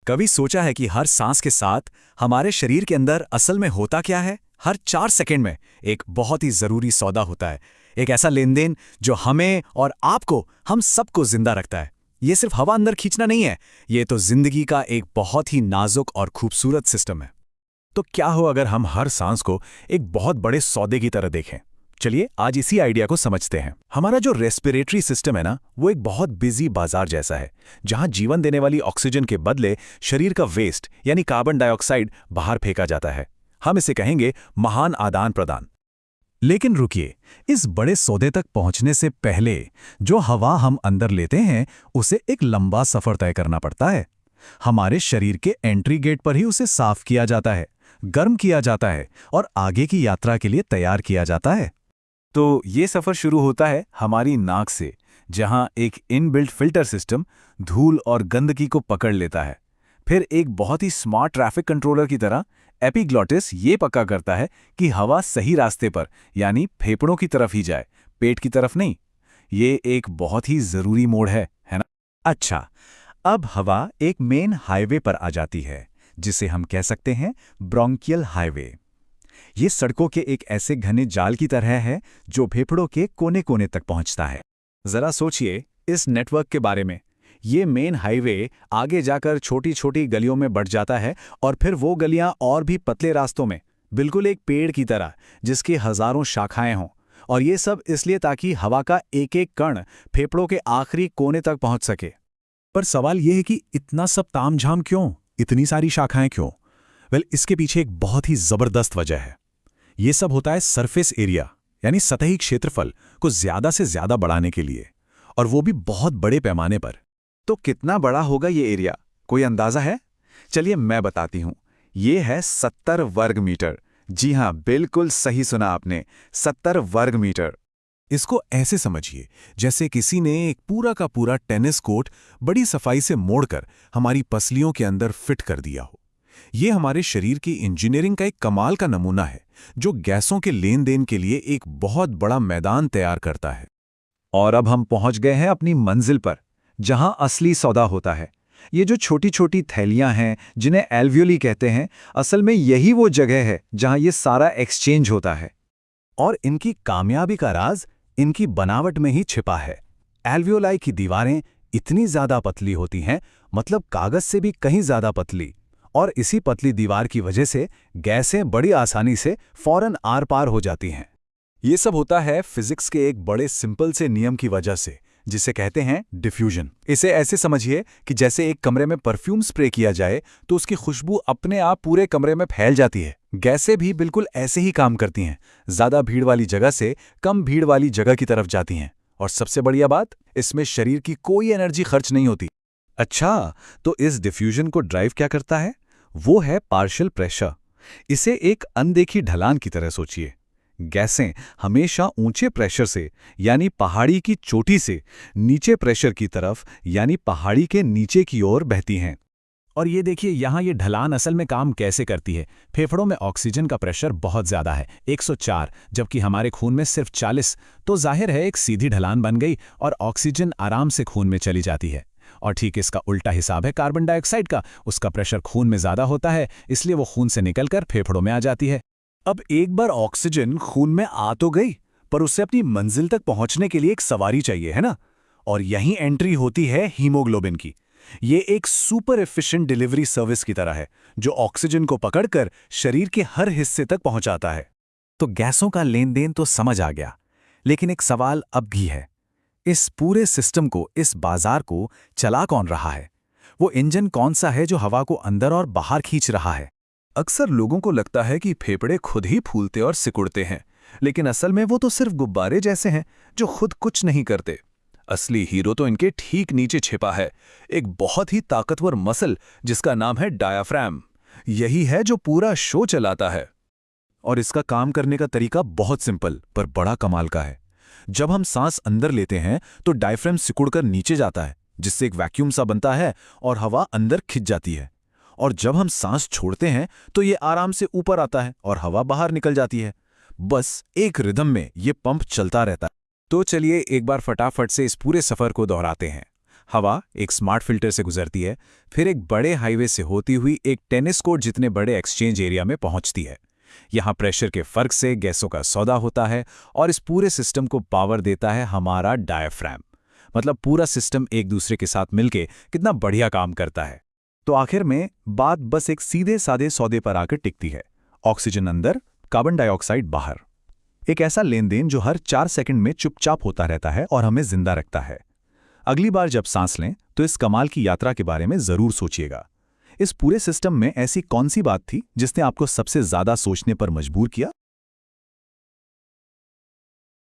कभी सोचा है कि हर सांस के साथ हमारे शरीर के अंदर असल में होता क्या है? हर 4 सेकंड में एक बहुत ही जरूरी सौदा होता है। एक ऐसा लेनदेन जो हमें और आपको, हम सबको जिंदा रखता है। ये सिर्फ हवा अंदर खींचना नहीं है, ये तो जिंदगी का एक बहुत ही नाजुक और खूबसूरत सिस्टम है। तो क्या हो अगर हम हर सांस को एक बहुत बड़े सौदे की तरह देखें? चलिए आज इसी आइडिया को समझते हैं। हमारा जो रेस्पिरेटरी सिस्टम है ना, वो एक बहुत बिजी बाजार जैसा है, जहां जीवन देने वाली ऑक्सीजन के बदले शरीर का वेस्ट यानी कार्बन डाइऑक्साइड बाहर फेंका जाता है। हम इसे कहेंगे महान आदान प्रदान। लेकिन रुकिए, इस बड़े सौदे तक पहुंचने से पहले जो हवा हम अंदर लेते हैं उसे एक लंबा सफर तय करना पड़ता है। हमारे शरीर के एंट्री गेट पर ही उसे साफ किया जाता है, गर्म किया जाता है और आगे की यात्रा के लिए तैयार किया जाता है। तो ये सफर शुरू होता है हमारी नाक से, जहां एक इनबिल्ट फिल्टर सिस्टम धूल और गंदगी को पकड़ लेता है। फिर एक बहुत ही स्मार्ट ट्रैफिक कंट्रोलर की तरह एपिग्लॉटिस ये पक्का करता है कि हवा सही रास्ते पर यानी फेफड़ों की तरफ ही जाए, पेट की तरफ नहीं। ये एक बहुत ही जरूरी मोड़ है ना? अच्छा, अब हवा एक मेन हाईवे पर आ जाती है, जिसे हम कह सकते हैं ब्रोंकियल हाईवे। ये सड़कों के एक ऐसे घने जाल की तरह है जो फेफड़ों के कोने कोने तक पहुंचता है। जरा सोचिए इस नेटवर्क के बारे में। ये मेन हाईवे आगे जाकर छोटी छोटी गलियों में बढ़ जाता है और फिर वो गलियां और भी पतले रास्तों में, बिल्कुल एक पेड़ की तरह जिसकी हजारों शाखाएं हों। और ये सब इसलिए ताकि हवा का एक एक कण फेफड़ों के आखिरी कोने तक पहुंच सके। पर सवाल यह है कि इतना सब तामझाम क्यों, इतनी सारी शाखाएं क्यों? इसके पीछे एक बहुत ही जबरदस्त वजह है। ये सब होता है सरफेस एरिया यानी सतही क्षेत्रफल को ज्यादा से ज्यादा बढ़ाने के लिए, और वो भी बहुत बड़े पैमाने पर। तो कितना बड़ा होगा ये एरिया, कोई अंदाजा है? चलिए मैं बताती हूं। ये है 70 वर्ग मीटर। जी हां, बिल्कुल सही सुना आपने, 70 वर्ग मीटर। इसको ऐसे समझिए जैसे किसी ने एक पूरा का पूरा टेनिस कोर्ट बड़ी सफाई से मोड़कर हमारी पसलियों के अंदर फिट कर दिया हो। ये हमारे शरीर की इंजीनियरिंग का एक कमाल का नमूना है, जो गैसों के लेन देन के लिए एक बहुत बड़ा मैदान तैयार करता है। और अब हम पहुंच गए हैं अपनी मंजिल पर, जहां असली सौदा होता है। ये जो छोटी छोटी थैलियां हैं जिन्हें एल्वियोली कहते हैं, असल में यही वो जगह है जहां ये सारा एक्सचेंज होता है। और इनकी कामयाबी का राज इनकी बनावट में ही छिपा है। एल्वियोलाई की दीवारें इतनी ज्यादा पतली होती हैं, मतलब कागज से भी कहीं ज्यादा पतली, और इसी पतली दीवार की वजह से गैसें बड़ी आसानी से फौरन आर पार हो जाती हैं। ये सब होता है फिजिक्स के एक बड़े सिंपल से नियम की वजह से, जिसे कहते हैं डिफ्यूजन। इसे ऐसे समझिए कि जैसे एक कमरे में परफ्यूम स्प्रे किया जाए तो उसकी खुशबू अपने आप पूरे कमरे में फैल जाती है। गैसें भी बिल्कुल ऐसे ही काम करती हैं, ज्यादा भीड़ वाली जगह से कम भीड़ वाली जगह की तरफ जाती हैं। और सबसे बढ़िया बात, इसमें शरीर की कोई एनर्जी खर्च नहीं होती। अच्छा, तो इस डिफ्यूजन को ड्राइव क्या करता है? वो है पार्शियल प्रेशर। इसे एक अनदेखी ढलान की तरह सोचिए। गैसें हमेशा ऊंचे प्रेशर से यानी पहाड़ी की चोटी से नीचे प्रेशर की तरफ यानी पहाड़ी के नीचे की ओर बहती हैं। और ये देखिए यहाँ ये ढलान असल में काम कैसे करती है। फेफड़ों में ऑक्सीजन का प्रेशर बहुत ज्यादा है, 104, जबकि हमारे खून में सिर्फ 40। तो जाहिर है एक सीधी ढलान बन गई और ऑक्सीजन आराम से खून में चली जाती है। और ठीक इसका उल्टा हिसाब है कार्बन डाइऑक्साइड का। उसका प्रेशर खून में ज्यादा होता है, इसलिए वो खून से निकलकर फेफड़ों में आ जाती है। अब एक बार ऑक्सीजन खून में आ तो गई, पर उससे अपनी मंजिल तक पहुंचने के लिए एक सवारी चाहिए, है ना? और यहीं एंट्री होती है हीमोग्लोबिन की। ये एक सुपर एफिशिएंट डिलीवरी सर्विस की तरह है, जो ऑक्सीजन को पकड़कर शरीर के हर हिस्से तक पहुंचाता है। तो गैसों का लेन देन तो समझ आ गया, लेकिन एक सवाल अब भी है। इस पूरे सिस्टम को, इस बाजार को चला कौन रहा है? वो इंजन कौन सा है जो हवा को अंदर और बाहर खींच रहा है? अक्सर लोगों को लगता है कि फेफड़े खुद ही फूलते और सिकुड़ते हैं, लेकिन असल में वो तो सिर्फ गुब्बारे जैसे हैं जो खुद कुछ नहीं करते। असली हीरो तो इनके ठीक नीचे छिपा है, एक बहुत ही ताकतवर मसल जिसका नाम है डायाफ्राम। यही है जो पूरा शो चलाता है। और इसका काम करने का तरीका बहुत सिंपल पर बड़ा कमाल का है। जब हम सांस अंदर लेते हैं तो डायफ्राम सिकुड़कर नीचे जाता है, जिससे एक वैक्यूम सा बनता है और हवा अंदर खिंच जाती है। और जब हम सांस छोड़ते हैं तो ये आराम से ऊपर आता है और हवा बाहर निकल जाती है। बस एक रिदम में ये पंप चलता रहता है। तो चलिए एक बार फटाफट से इस पूरे सफर को दोहराते हैं। हवा एक स्मार्ट फिल्टर से गुजरती है, फिर एक बड़े हाईवे से होती हुई एक टेनिस कोर्ट जितने बड़े एक्सचेंज एरिया में पहुंचती है। यहाँ प्रेशर के फर्क से गैसों का सौदा होता है और इस पूरे सिस्टम को पावर देता है हमारा डायफ्राम। मतलब पूरा सिस्टम एक दूसरे के साथ मिलके कितना बढ़िया काम करता है। तो आखिर में बात बस एक सीधे सादे सौदे पर आकर टिकती है। ऑक्सीजन अंदर, कार्बन डाइऑक्साइड बाहर। एक ऐसा लेन देन जो हर 4 सेकंड में चुपचाप होता रहता है और हमें जिंदा रखता है। अगली बार जब सांस लें तो इस कमाल की यात्रा के बारे में जरूर सोचिएगा। इस पूरे सिस्टम में ऐसी कौन सी बात थी जिसने आपको सबसे ज्यादा सोचने पर मजबूर किया?